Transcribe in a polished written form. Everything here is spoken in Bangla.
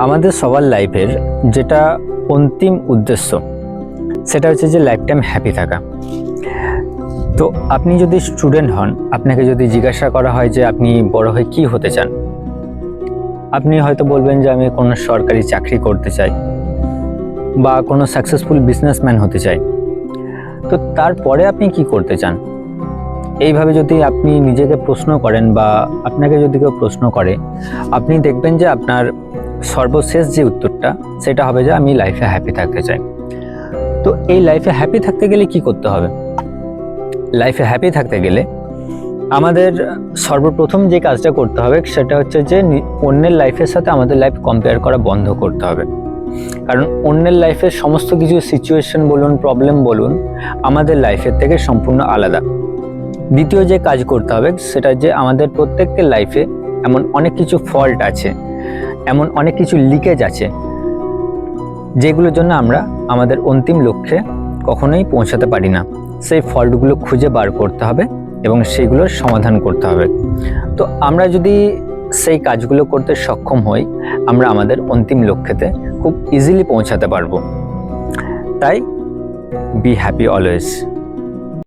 আমাদের সবার লাইফের যেটা অন্তিম উদ্দেশ্য সেটা হচ্ছে যে লাইফ টাইম হ্যাপি থাকা। তো আপনি যদি স্টুডেন্ট হন, আপনাকে যদি জিজ্ঞাসা করা হয় যে আপনি বড় হয়ে কী হতে চান, আপনি হয়তো বলবেন যে আমি কোনো সরকারি চাকরি করতে চাই বা কোনো সাকসেসফুল বিজনেসম্যান হতে চাই। তো তারপরে আপনি কি করতে চান? এইভাবে যদি আপনি নিজেকে প্রশ্ন করেন বা আপনাকে যদি কেউ প্রশ্ন করে, আপনি দেখবেন যে আপনার সর্বশেষ যে উত্তরটা সেটা হবে যে আমি লাইফে হ্যাপি থাকতে চাই। তো এই লাইফে হ্যাপি থাকতে গেলে কি করতে হবে? লাইফে হ্যাপি থাকতে গেলে আমাদের সর্বপ্রথম যে কাজটা করতে হবে সেটা হচ্ছে যে অন্যের লাইফের সাথে আমাদের লাইফ কম্পেয়ার করা বন্ধ করতে হবে। কারণ অন্যের লাইফের সমস্ত কিছু সিচুয়েশন বলুন, প্রবলেম বলুন, আমাদের লাইফের থেকে সম্পূর্ণ আলাদা। দ্বিতীয় যে কাজ করতে হবে সেটা যে আমাদের প্রত্যেকের লাইফে এমন অনেক কিছু ফল্ট আছে, এমন অনেক কিছু লিকেজ আছে, যেগুলোর জন্য আমরা আমাদের অন্তিম লক্ষ্যে কখনোই পৌঁছাতে পারি না। সেই ফল্টগুলো খুঁজে বার করতে হবে এবং সেইগুলোর সমাধান করতে হবে। তো আমরা যদি সেই কাজগুলো করতে সক্ষম হই, আমরা আমাদের অন্তিম লক্ষ্যেতে খুব ইজিলি পৌঁছাতে পারবো। তাই বি হ্যাপি অলওয়েজ।